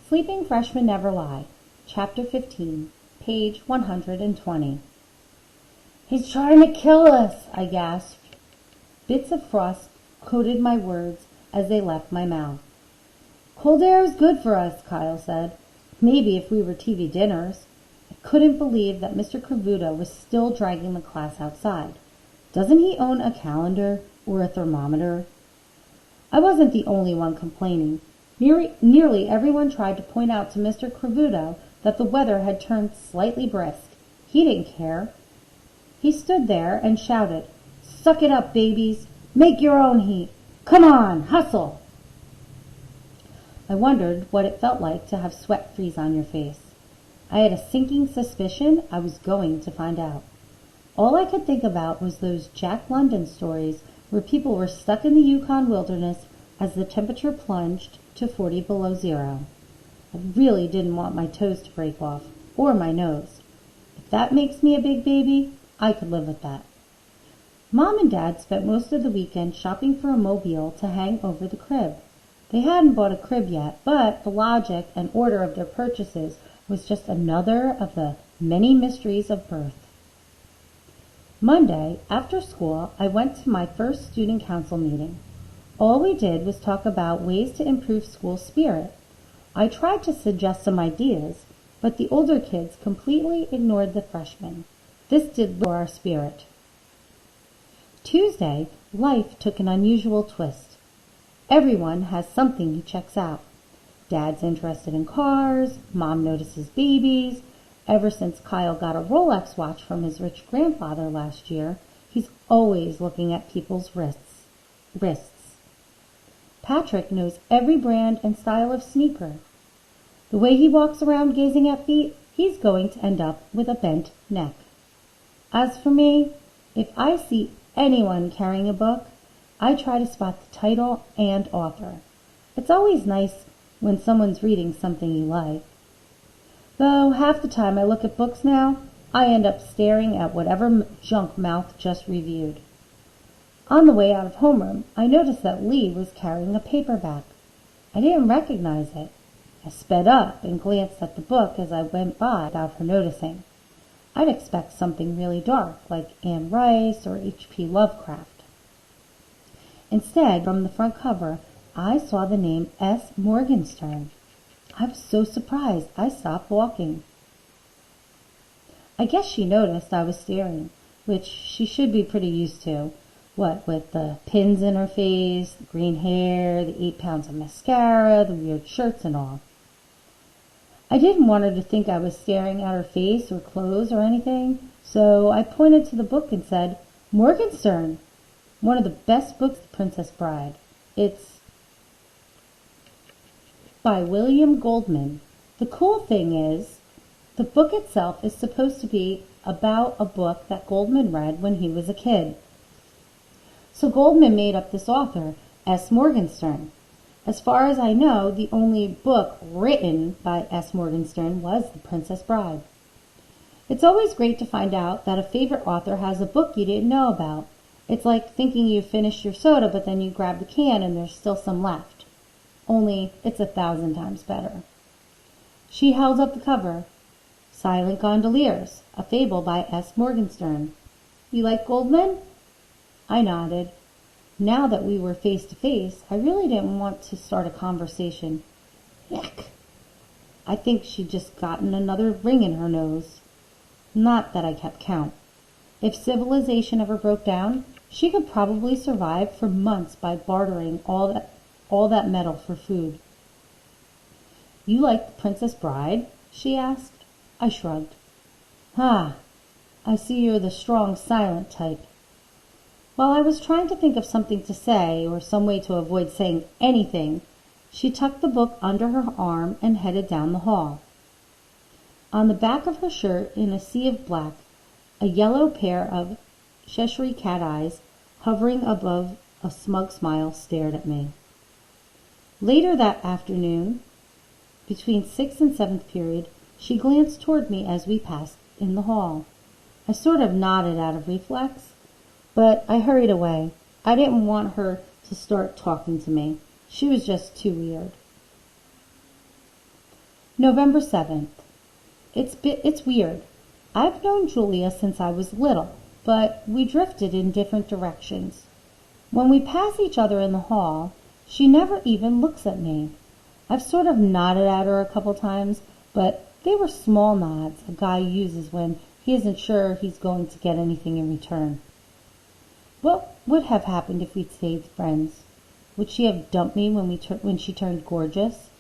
Sleeping Freshmen Never Lie, Chapter 15, page 120. "He's trying to kill us," I gasped. Bits of frost coated my words as they left my mouth. "Cold air is good for us," Kyle said. "Maybe if we were TV dinners." I couldn't believe that Mr. Cravuto was still dragging the class outside. Doesn't he own a calendar or a thermometer? I wasn't the only one complaining. Nearly everyone tried to point out to Mr. Cravuto that the weather had turned slightly brisk. He didn't care. He stood there and shouted, "Suck it up, babies! Make your own heat! Come on, hustle!" I wondered what it felt like to have sweat freeze on your face. I had a sinking suspicion I was going to find out. All I could think about was those Jack London stories where people were stuck in the Yukon wilderness as the temperature plunged to 40 below zero. I really didn't want my toes to break off, or my nose. If that makes me a big baby, I could live with that. Mom and Dad spent most of the weekend shopping for a mobile to hang over the crib. They hadn't bought a crib yet, but the logic and order of their purchases was just another of the many mysteries of birth. Monday, after school, I went to my first student council meeting. All we did was talk about ways to improve school spirit. I tried to suggest some ideas, but the older kids completely ignored the freshmen. This did lower our spirit. Tuesday, life took an unusual twist. Everyone has something he checks out. Dad's interested in cars, Mom notices babies. Ever since Kyle got a Rolex watch from his rich grandfather last year, he's always looking at people's wrists. Patrick knows every brand and style of sneaker. The way he walks around gazing at feet, he's going to end up with a bent neck. As for me, if I see anyone carrying a book, I try to spot the title and author. It's always nice when someone's reading something you like. Though half the time I look at books now, I end up staring at whatever junk Mouth just reviewed. On the way out of homeroom, I noticed that Lee was carrying a paperback. I didn't recognize it. I sped up and glanced at the book as I went by without her noticing. I'd expect something really dark, like Anne Rice or H.P. Lovecraft. Instead, from the front cover, I saw the name S. Morgenstern. I was so surprised I stopped walking. I guess she noticed I was staring, which she should be pretty used to. What with the pins in her face, the green hair, the 8 pounds of mascara, the weird shirts and all. I didn't want her to think I was staring at her face or clothes or anything, so I pointed to the book and said, "Morgenstern, one of the best books, The Princess Bride. It's by William Goldman." The cool thing is, the book itself is supposed to be about a book that Goldman read when he was a kid. So Goldman made up this author, S. Morgenstern. As far as I know, the only book written by S. Morgenstern was The Princess Bride. It's always great to find out that a favorite author has a book you didn't know about. It's like thinking you've finished your soda, but then you grab the can and there's still some left. Only it's 1,000 times better. She held up the cover. Silent Gondoliers, a fable by S. Morgenstern. "You like Goldman?" I nodded. Now that we were face to face, I really didn't want to start a conversation. Yuck! I think she'd just gotten another ring in her nose. Not that I kept count. If civilization ever broke down, she could probably survive for months by bartering all that metal for food. "You like The Princess Bride?" she asked. I shrugged. "Ah, I see you're the strong, silent type." While I was trying to think of something to say or some way to avoid saying anything, she tucked the book under her arm and headed down the hall. On the back of her shirt, in a sea of black, a yellow pair of Cheshire cat eyes hovering above a smug smile stared at me. Later that afternoon, between 6th and 7th period, she glanced toward me as we passed in the hall. I sort of nodded out of reflex, but I hurried away. I didn't want her to start talking to me. She was just too weird. November 7th. It's weird. I've known Julia since I was little, but we drifted in different directions. When we pass each other in the hall, she never even looks at me. I've sort of nodded at her a couple times, but they were small nods a guy uses when he isn't sure he's going to get anything in return. What would have happened if we'd stayed friends? Would she have dumped me when she turned gorgeous?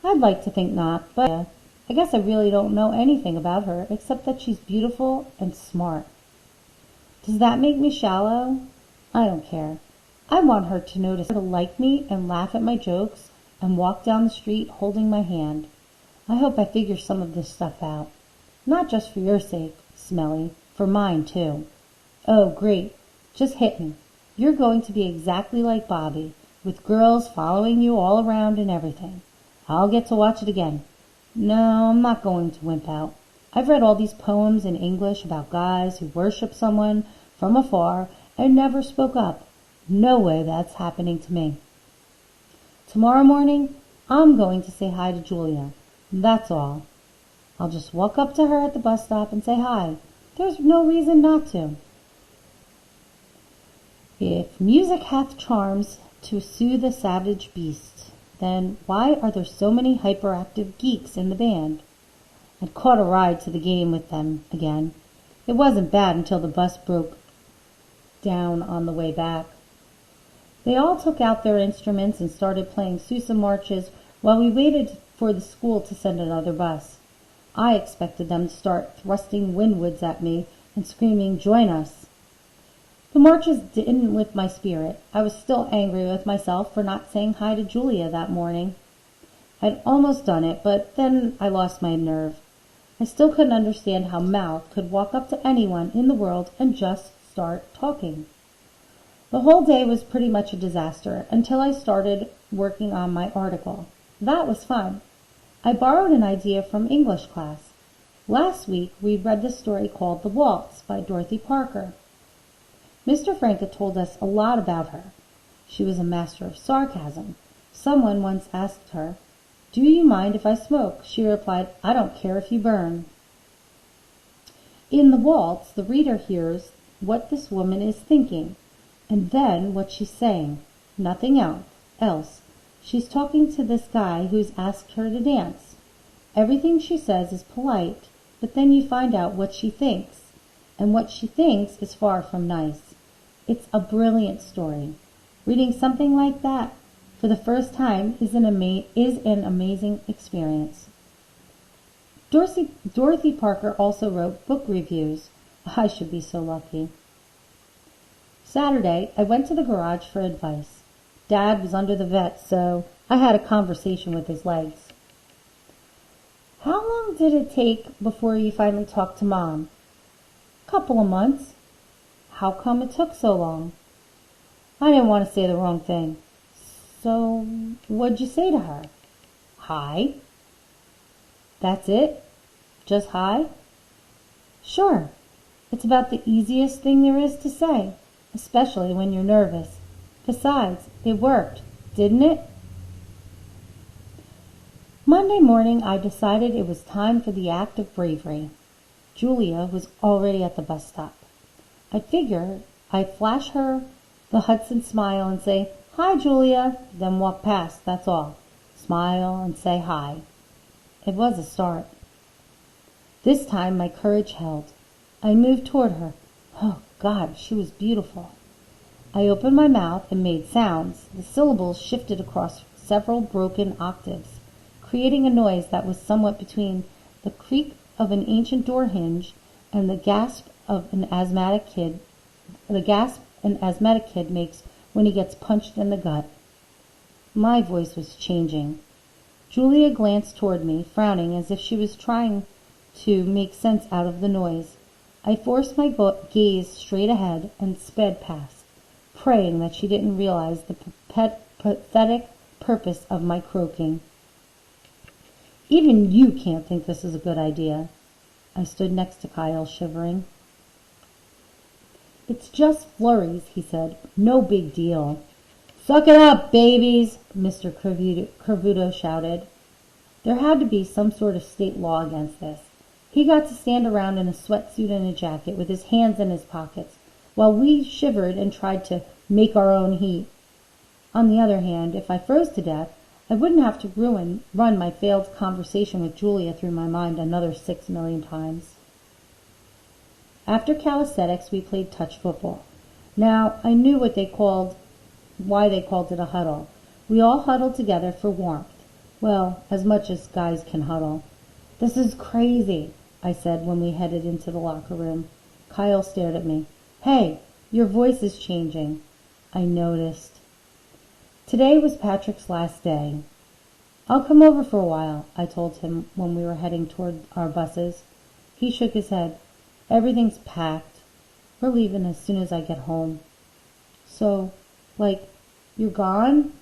I'd like to think not, but I guess I really don't know anything about her except that she's beautiful and smart. Does that make me shallow? I don't care. I want her to notice her to like me and laugh at my jokes and walk down the street holding my hand. I hope I figure some of this stuff out. Not just for your sake, Smelly, for mine too. Oh, great. Just hit me. You're going to be exactly like Bobby, with girls following you all around and everything. I'll get to watch it again. No, I'm not going to wimp out. I've read all these poems in English about guys who worship someone from afar and never spoke up. No way that's happening to me. Tomorrow morning, I'm going to say hi to Julia. That's all. I'll just walk up to her at the bus stop and say hi. There's no reason not to. If music hath charms to soothe a savage beast, then why are there so many hyperactive geeks in the band? I'd caught a ride to the game with them again. It wasn't bad until the bus broke down on the way back. They all took out their instruments and started playing Sousa marches while we waited for the school to send another bus. I expected them to start thrusting windwards at me and screaming, "Join us!" The marches didn't lift my spirit. I was still angry with myself for not saying hi to Julia that morning. I'd almost done it, but then I lost my nerve. I still couldn't understand how Mal could walk up to anyone in the world and just start talking. The whole day was pretty much a disaster until I started working on my article. That was fun. I borrowed an idea from English class. Last week we read the story called The Waltz by Dorothy Parker. Mr. Franca told us a lot about her. She was a master of sarcasm. Someone once asked her, "Do you mind if I smoke?" She replied, "I don't care if you burn." In The Waltz, the reader hears what this woman is thinking, and then what she's saying. Nothing else. She's talking to this guy who's asked her to dance. Everything she says is polite, but then you find out what she thinks, and what she thinks is far from nice. It's a brilliant story. Reading something like that for the first time is an amazing experience. Dorothy Parker also wrote book reviews. I should be so lucky. Saturday, I went to the garage for advice. Dad was under the vet, so I had a conversation with his legs. How long did it take before you finally talked to Mom? Couple of months. How come it took so long? I didn't want to say the wrong thing. So, what'd you say to her? Hi. That's it? Just hi? Sure. It's about the easiest thing there is to say, especially when you're nervous. Besides, it worked, didn't it? Monday morning, I decided it was time for the act of bravery. Julia was already at the bus stop. I figured I'd flash her the Hudson smile and say, "Hi, Julia," then walk past, that's all. Smile and say hi. It was a start. This time my courage held. I moved toward her. Oh, God, she was beautiful. I opened my mouth and made sounds. The syllables shifted across several broken octaves, creating a noise that was somewhat between the creak of an ancient door hinge and the gasp an asthmatic kid makes when he gets punched in the gut. My voice was changing. Julia glanced toward me, frowning as if she was trying to make sense out of the noise. I forced my gaze straight ahead and sped past, praying that she didn't realize the pathetic purpose of my croaking. Even you can't think this is a good idea. I stood next to Kyle, shivering. It's just flurries, he said. No big deal. Suck it up, babies, Mr. Curvuto shouted. There had to be some sort of state law against this. He got to stand around in a sweatsuit and a jacket with his hands in his pockets, while we shivered and tried to make our own heat. On the other hand, if I froze to death, I wouldn't have to run my failed conversation with Julia through my mind another 6 million times. After calisthenics, we played touch football. Now, I knew why they called it a huddle. We all huddled together for warmth. Well, as much as guys can huddle. "This is crazy," I said when we headed into the locker room. Kyle stared at me. "Hey, your voice is changing." I noticed. Today was Patrick's last day. "I'll come over for a while," I told him when we were heading toward our buses. He shook his head. "Everything's packed. We're leaving as soon as I get home." "So, you're gone?"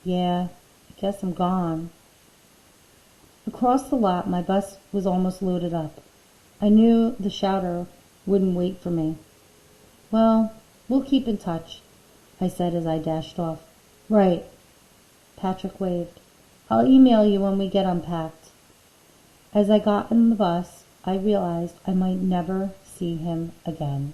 "Yeah, I guess I'm gone." Across the lot, my bus was almost loaded up. I knew the shouter wouldn't wait for me. "Well, we'll keep in touch," I said as I dashed off. "Right." Patrick waved. "I'll email you when we get unpacked." As I got in the bus, I realized I might never see him again.